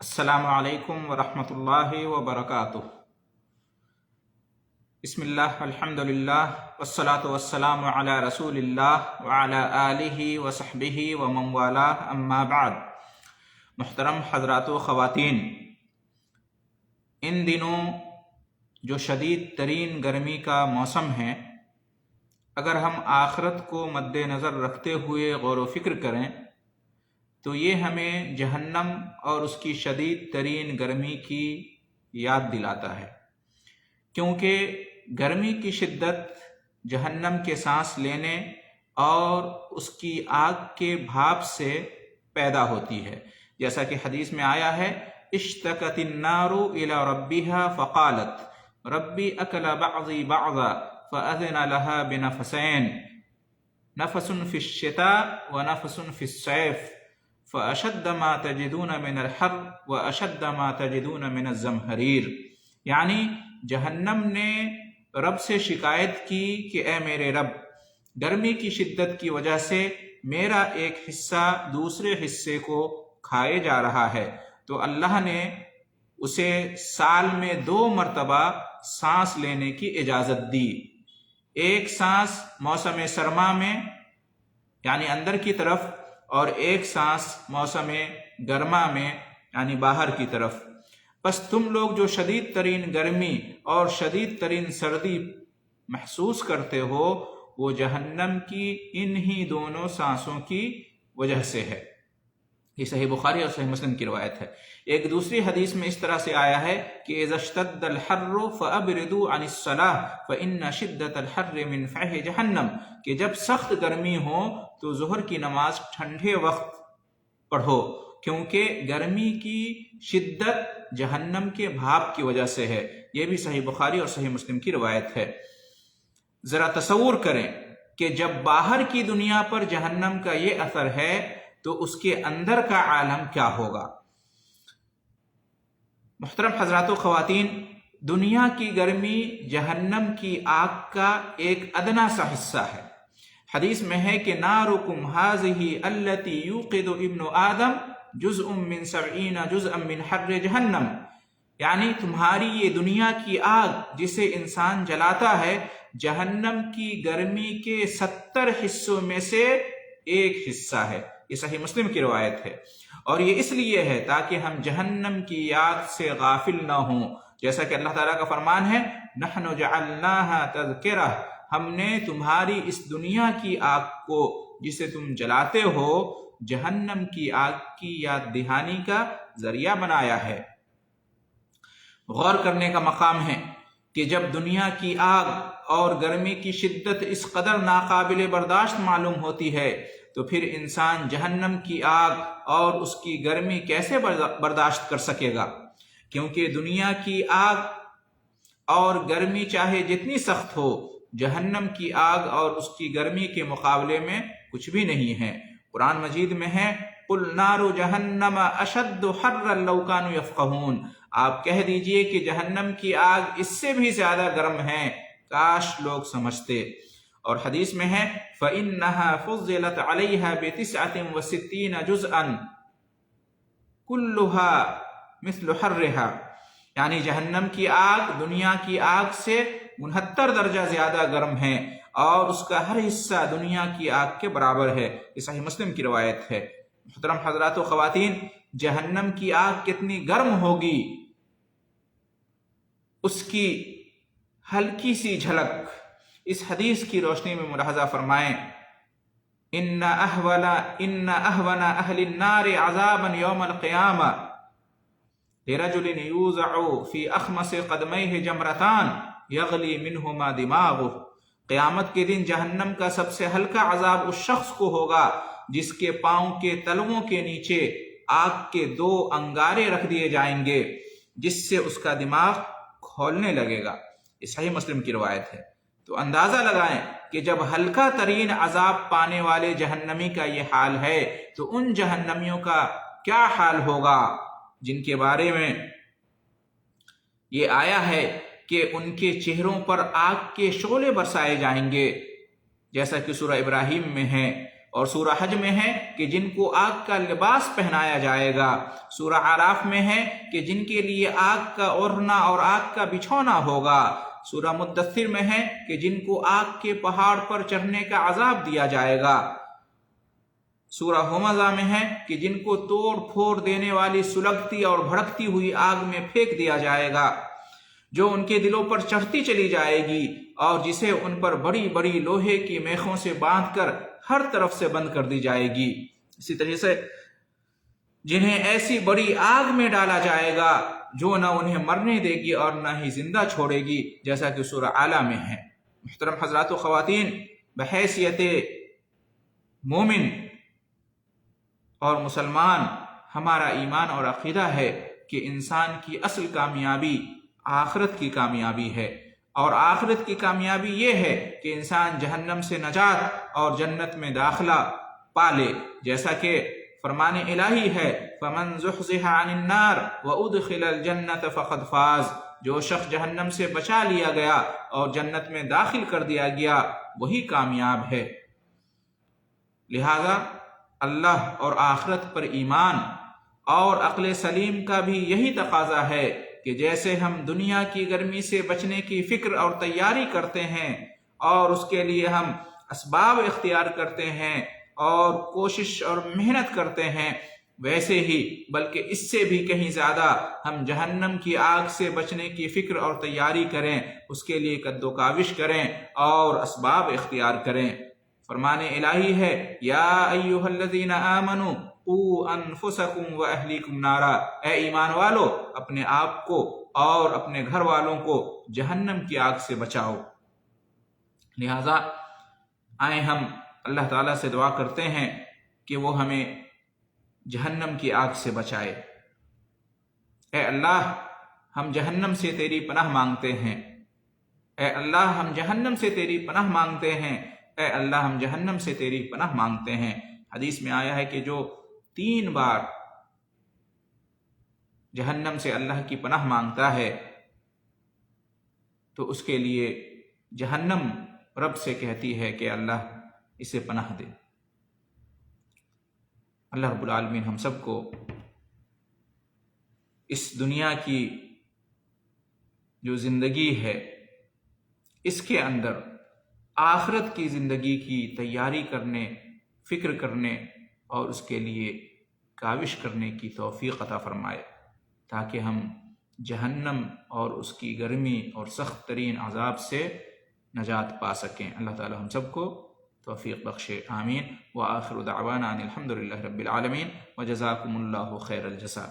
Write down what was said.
السلام علیکم ورحمۃ اللہ وبرکاتہ۔ بسم اللہ الحمد للہ والصلاة والسلام علی رسول اللہ وعلی آلہ وصحبہ ومن والاه اما بعد۔ محترم حضرات و خواتین، ان دنوں جو شدید ترین گرمی کا موسم ہے، اگر ہم آخرت کو مد نظر رکھتے ہوئے غور و فکر کریں تو یہ ہمیں جہنم اور اس کی شدید ترین گرمی کی یاد دلاتا ہے، کیونکہ گرمی کی شدت جہنم کے سانس لینے اور اس کی آگ کے بھاپ سے پیدا ہوتی ہے، جیسا کہ حدیث میں آیا ہے اشتکت النار الی ربها فقالت ربی اکل بعضی بعضا فاذن لها بنفسین نفس فی الشتاء ونفس فی الصیف فاشد ما تجدون من الحر واشد ما تجدون من الزمہریر، یعنی جہنم نے رب سے شکایت کی کہ اے میرے رب، گرمی کی شدت کی وجہ سے میرا ایک حصہ دوسرے حصے کو کھائے جا رہا ہے، تو اللہ نے اسے سال میں 2 مرتبہ سانس لینے کی اجازت دی، ایک سانس موسم سرما میں یعنی اندر کی طرف، اور ایک سانس موسم گرما میں یعنی باہر کی طرف۔ بس تم لوگ جو شدید ترین گرمی اور شدید ترین سردی محسوس کرتے ہو وہ جہنم کی انہی دونوں سانسوں کی وجہ سے ہے۔ یہ صحیح بخاری اور صحیح مسلم کی روایت ہے۔ ایک دوسری حدیث میں اس طرح سے آیا ہے کہ اذا اشتد الحر فابردوا عن الصلاة فإن شدة الحر من فیح جہنم، کہ جب سخت گرمی ہو تو ظہر کی نماز ٹھنڈے وقت پڑھو، کیونکہ گرمی کی شدت جہنم کے بھاپ کی وجہ سے ہے۔ یہ بھی صحیح بخاری اور صحیح مسلم کی روایت ہے۔ ذرا تصور کریں کہ جب باہر کی دنیا پر جہنم کا یہ اثر ہے تو اس کے اندر کا عالم کیا ہوگا۔ محترم حضرات و خواتین، دنیا کی گرمی جہنم کی آگ کا ایک ادنا سا حصہ ہے۔ حدیث میں ہے کہ نارکم ھذہ التی یوقد ابن آدم جزء من 70 جزءا من حر جہنم، یعنی تمہاری یہ دنیا کی آگ جسے انسان جلاتا ہے جہنم کی گرمی کے 70 حصوں میں سے ایک حصہ ہے۔ یہ صحیح مسلم کی روایت ہے، اور یہ اس لیے ہے تاکہ ہم جہنم کی یاد سے غافل نہ ہوں، جیسا کہ اللہ تعالیٰ کا فرمان ہے نحن جعلناها تذکرہ، ہم نے تمہاری اس دنیا کی آگ کو جسے تم جلاتے ہو جہنم کی آگ کی یاد دہانی کا ذریعہ بنایا ہے۔ غور کرنے کا مقام ہے کہ جب دنیا کی آگ اور گرمی کی شدت اس قدر ناقابل برداشت معلوم ہوتی ہے تو پھر انسان جہنم کی آگ اور اس کی گرمی کیسے برداشت کر سکے گا، کیونکہ دنیا کی آگ اور گرمی چاہے جتنی سخت ہو جہنم کی آگ اور اس کی گرمی کے مقابلے میں کچھ بھی نہیں ہے۔ قرآن مجید میں ہے قُلْ نَارُ جَهَنَّمَ أَشَدُّ حَرًّا لَوْ كَانُوا يَفْقَهُونَ، آپ کہہ دیجئے کہ جہنم کی آگ اس سے بھی زیادہ گرم ہے، کاش لوگ سمجھتے۔ اور حدیث میں ہے فَإِنَّهَا فُضِّلَتْ عَلَيْهَا ب69 جُزءًا كُلُّهَا مِثْلُ حَرِّهَا، یعنی جہنم کی آگ دنیا کی آگ سے 69 درجہ زیادہ گرم ہے اور اس کا ہر حصہ دنیا کی آگ کے برابر ہے۔ یہ صحیح مسلم کی روایت ہے۔ محترم حضرات و خواتین، جہنم کی آگ کتنی گرم ہوگی اس کی ہلکی سی جھلک اس حدیث کی روشنی میں ملاحظہ فرمائیں ان اہون اہل النار عذابا یوم القیامہ لرجل یوزع فی اخمص قدمیہ جمرتان یغلی منہما دماغہ، قیامت کے دن جہنم کا سب سے ہلکا عذاب اس شخص کو ہوگا جس کے پاؤں کے تلووں کے نیچے آگ کے 2 انگارے رکھ دیے جائیں گے جس سے اس کا دماغ کھولنے لگے گا۔ یہ صحیح مسلم کی روایت ہے۔ تو اندازہ لگائیں کہ جب ہلکا ترین عذاب پانے والے جہنمی کا یہ حال ہے تو ان جہنمیوں کا کیا حال ہوگا جن کے بارے میں یہ آیا ہے کہ ان کے چہروں پر آگ کے شعلے برسائے جائیں گے، جیسا کہ سورہ ابراہیم میں ہے اور سورہ حج میں ہے کہ جن کو آگ کا لباس پہنایا جائے گا، سورہ اعراف میں ہے کہ جن کے لیے آگ کا اوڑھنا اور آگ کا بچھونا ہوگا، سورہ مدثر میں ہے کہ جن کو آگ کے پہاڑ پر چڑھنے کا عذاب دیا جائے گا، سورہ ہمزہ میں ہے کہ جن کو توڑ پھوڑ دینے والی سلگتی اور بھڑکتی ہوئی آگ میں پھینک دیا جائے گا، جو ان کے دلوں پر چڑھتی چلی جائے گی اور جسے ان پر بڑی بڑی لوہے کی میخوں سے باندھ کر ہر طرف سے بند کر دی جائے گی۔ اسی طرح سے جنہیں ایسی بڑی آگ میں ڈالا جائے گا جو نہ انہیں مرنے دے گی اور نہ ہی زندہ چھوڑے گی، جیسا کہ سورہ اعلیٰ میں ہے۔ محترم حضرات و خواتین، بحیثیت مومن اور مسلمان ہمارا ایمان اور عقیدہ ہے کہ انسان کی اصل کامیابی آخرت کی کامیابی ہے، اور آخرت کی کامیابی یہ ہے کہ انسان جہنم سے نجات اور جنت میں داخلہ پالے، جیسا کہ فرمان الہی ہے فَمَنْ زُحْزِحَ عَنِ النَّارِ وَأُدْخِلَ الْجَنَّةَ فَقَدْ فَازَ، جو شخص جہنم سے بچا لیا گیا اور جنت میں داخل کر دیا گیا وہی کامیاب ہے۔ لہذا اللہ اور آخرت پر ایمان اور عقل سلیم کا بھی یہی تقاضا ہے کہ جیسے ہم دنیا کی گرمی سے بچنے کی فکر اور تیاری کرتے ہیں اور اس کے لیے ہم اسباب اختیار کرتے ہیں اور کوشش اور محنت کرتے ہیں، ویسے ہی بلکہ اس سے بھی کہیں زیادہ ہم جہنم کی آگ سے بچنے کی فکر اور تیاری کریں، اس کے لیے کد و کاوش کریں اور اسباب اختیار کریں۔ فرمان الہی ہے یا ایھا الذین آمنوا قوا انفسکم واہلیکم نارا، اے ایمان والو اپنے آپ کو اور اپنے گھر والوں کو جہنم کی آگ سے بچاؤ۔ لہذا آئیں ہم اللہ تعالیٰ سے دعا کرتے ہیں کہ وہ ہمیں جہنم کی آگ سے بچائے۔ اے اللہ ہم جہنم سے تیری پناہ مانگتے ہیں، اے اللہ ہم جہنم سے تیری پناہ مانگتے ہیں، اے اللہ ہم جہنم سے تیری پناہ مانگتے ہیں۔ حدیث میں آیا ہے کہ جو 3 بار جہنم سے اللہ کی پناہ مانگتا ہے تو اس کے لیے جہنم رب سے کہتی ہے کہ اللہ اسے پناہ دے۔ اللہ رب العالمین ہم سب کو اس دنیا کی جو زندگی ہے اس کے اندر آخرت کی زندگی کی تیاری کرنے، فکر کرنے اور اس کے لیے کاوش کرنے کی توفیق عطا فرمائے، تاکہ ہم جہنم اور اس کی گرمی اور سخت ترین عذاب سے نجات پا سکیں۔ اللہ تعالی ہم سب کو توفیق بخشے، آمین۔ وآخر دعوانا ان الحمد للہ رب العالمین، وجزاکم اللہ خیر الجزاء۔